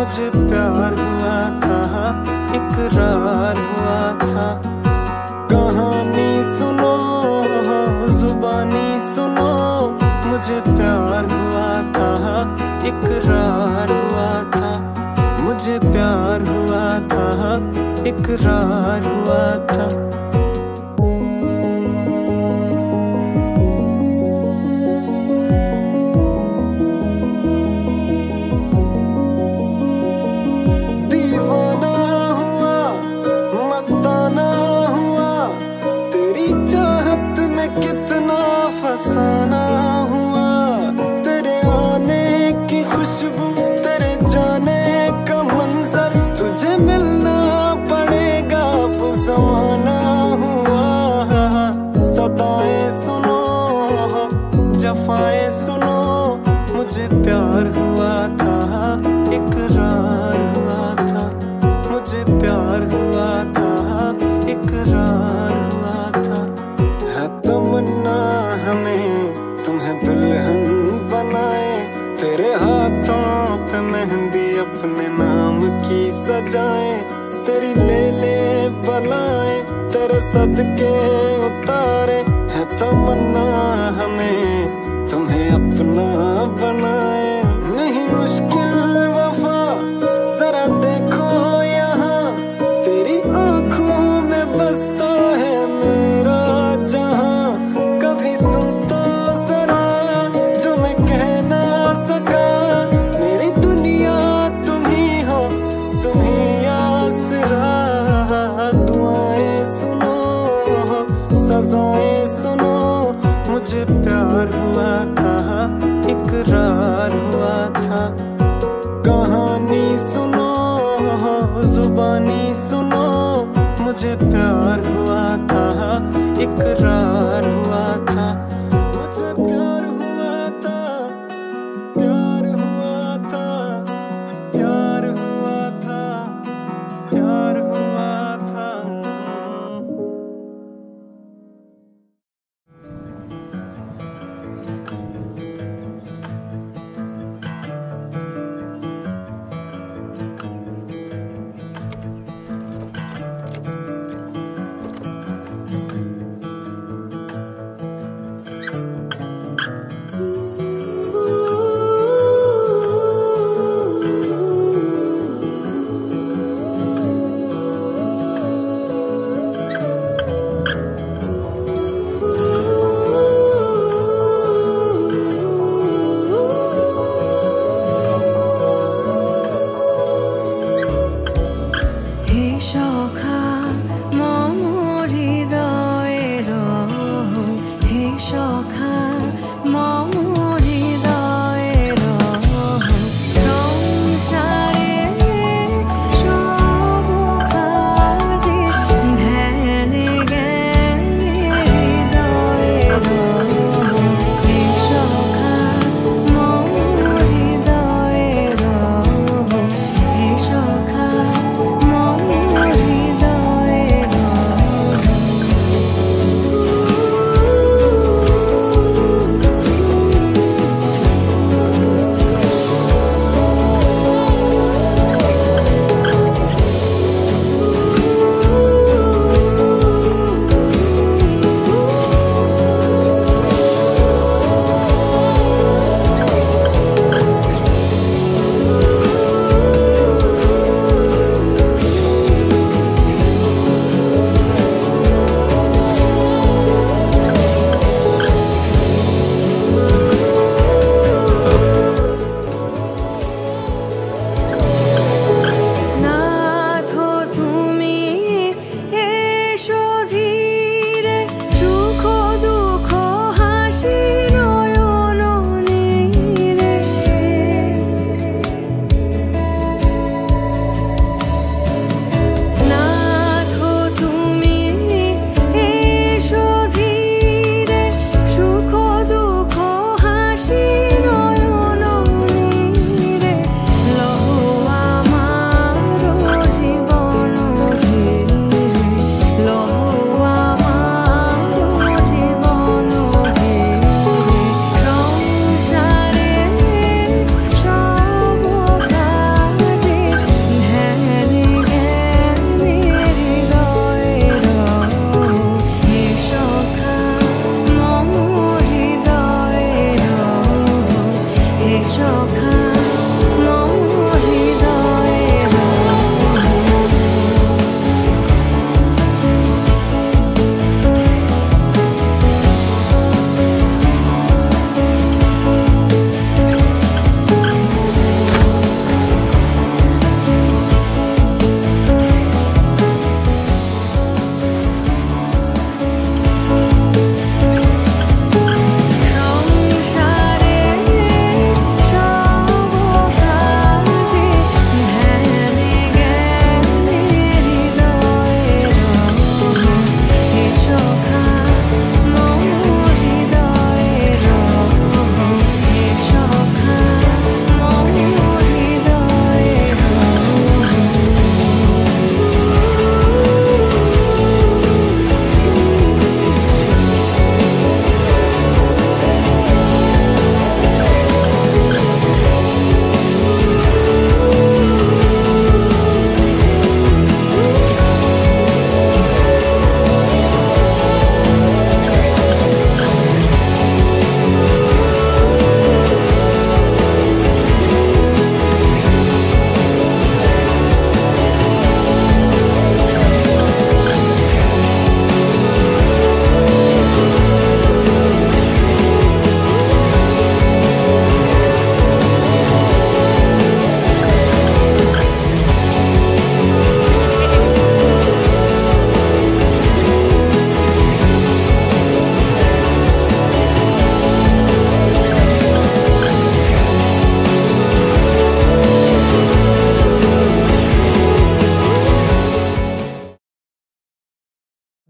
मुझे प्यार हुआ था, इकरार हुआ था। कहानी सुनो, जुबानी सुनो, मुझे प्यार हुआ था, इकरार हुआ था। मुझे प्यार हुआ था, इकरार हुआ था। दीवाना हुआ, मस्ताना हुआ, तेरी चाहत में कितना फसाना हुआ। तेरे आने की खुशबू, तेरे जाने का मंजर, तुझे मिलना पड़ेगा अब ज़माना हुआ। सदाएं सुनो, जफाएं सुनो, मुझे प्यार हुआ था, इकरार हुआ था। मुझे प्यार हुआ था, इकरार हुआ था। है तमन्ना हमें तुम्हें दुल्हन बनाए, तेरे हाथों पे मेहंदी अपने नाम की सजाए। तेरी ले ले बलाएं, तेरे सदके उतारे। है तमन्ना हमें तुम्हें अपना बनाए। नहीं मुश्किल वफा, जरा देखो यहाँ, तेरी आंखों में बसता है मेरा जहां। कभी सुन तो जरा जो मैं कह ना सका, मेरी दुनिया तुम ही हो, तुम ही आसरा। दुआएं सुनो, सजाएं सुनो, मुझे प्यार हुआ था, इकरार हुआ था। कहानी सुनो, जुबानी सुनो, मुझे प्यार हुआ था, इकरार हुआ था। मुझे प्यार हुआ था, प्यार हुआ था, प्यार हुआ था, प्यार हुआ था।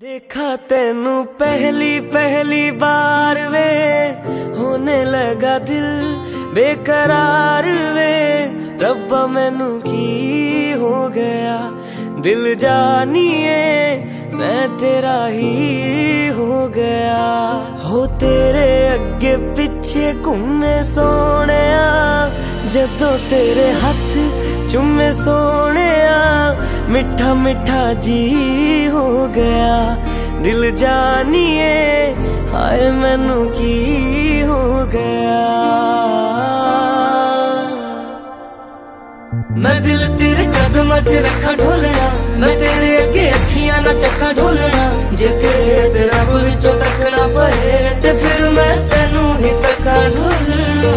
देखा तेनू पहली पहली बार वे, होने लगा दिल बेकरार वे। रब्बा मैनू की हो गया, दिल जानिए मैं तेरा ही हो गया। हो तेरे अगे पिछे घूमे सोहणिया, जदों तेरे हथ चुमे सोहणिया, मिठा मिठा जी हो गया। दिल जानिए हाय मैनू की हो गया। मैं दिल तेरे कदमां च रखा ढोलना, मैं तेरे अगे अखियां ना चक्का ढोलना। जे तेरे ते रब विचों तकना पए ते फिर मैं तेनू ही तक्का ढोलना।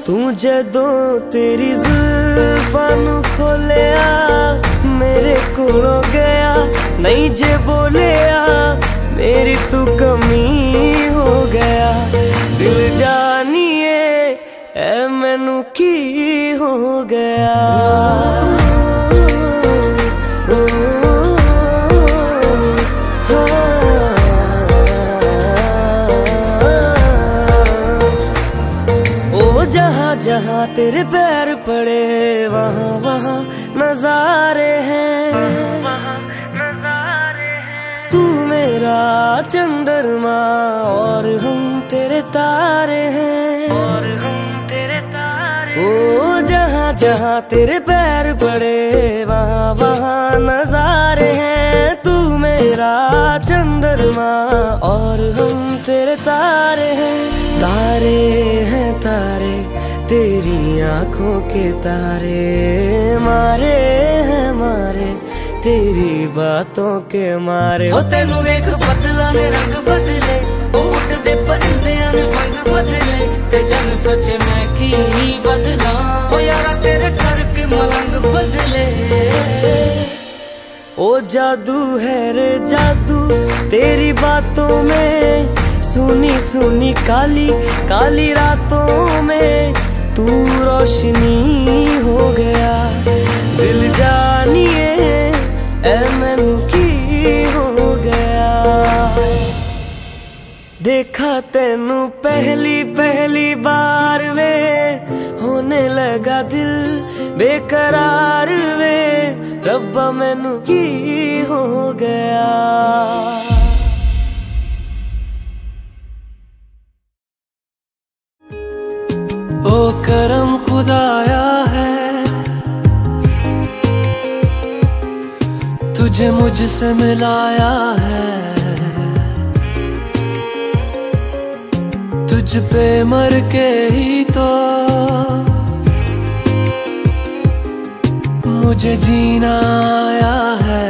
तू जदों तेरी जुल्फां नू खोलिया, मेरे कोलों गया नहीं जे बोलिया, मेरी तू कमी हो गया। दिल जानिए ऐ मैनू की हो गया। ओ जहाँ जहाँ तेरे पैर पड़े, वहाँ वहाँ नजारे हैं, वहाँ नजारे हैं। तू मेरा चंद्रमा और हम तेरे तारे हैं, और हम तेरे तारे। ओ जहाँ जहाँ तेरे पैर पड़े, वहाँ वहाँ नजारे हैं। तू मेरा चंद्रमा और हम तेरे तारे हैं। तारे हैं तारे तेरी आंखों के तारे, मारे हैं मारे तेरी बातों के मारे। हो तेनू वेख बदला ने रंग बदले, उठदे परिंदियां ने फंग बदले, ते जन सोचे मैं की बदला। ओ यारा तेरे करके मलंग बदले। ओ जादू है रे जादू तेरी बातों में, सुनी सुनी काली काली रातों में तू रोशनी हो गया। दिल जानिए ऐ मैनू की हो गया। देखा तेनू पहली पहली बार वे, होने लगा दिल बेकरार वे। रब्बा मैनू की हो गया। ओ करम खुदाया है, तुझे मुझसे मिलाया है। तुझ पे मर के ही तो मुझे जीना आया है।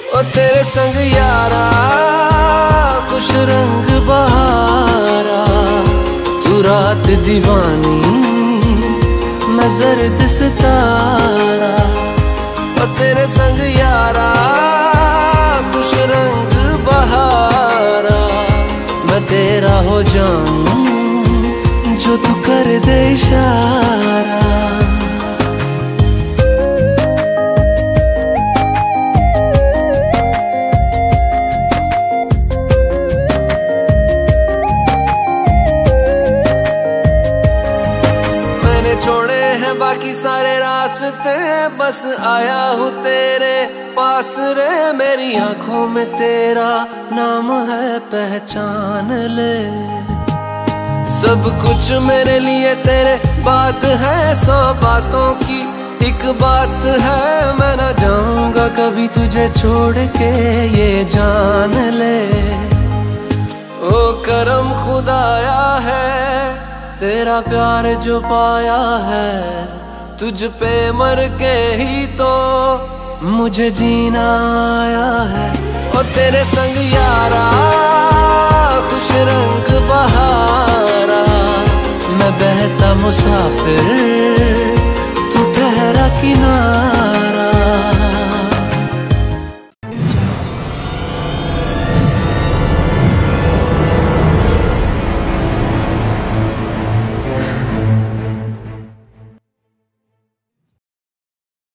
ओ तेरे संग यारा खुश रंग बहारा, तू रात दीवानी मैं जर्द सितारा। और तेरे संग यारा खुश रंग बहारा, मैं तेरा हो जाऊं जो तू कर दे इशारा। छोड़े हैं बाकी सारे रास्ते, बस आया हूँ तेरे पास रे। मेरी आंखों में तेरा नाम है पहचान ले। सब कुछ मेरे लिए तेरे बात है, 100 बातों की एक बात है। मैं ना जाऊंगा कभी तुझे छोड़ के ये जान ले। ओ करम खुदाया है तेरा प्यार जो पाया है, तुझ पे मर के ही तो मुझे जीना आया है। ओ तेरे संग यारा खुश रंग बहारा, मैं बहता मुसाफिर तू ठहरा किनारा।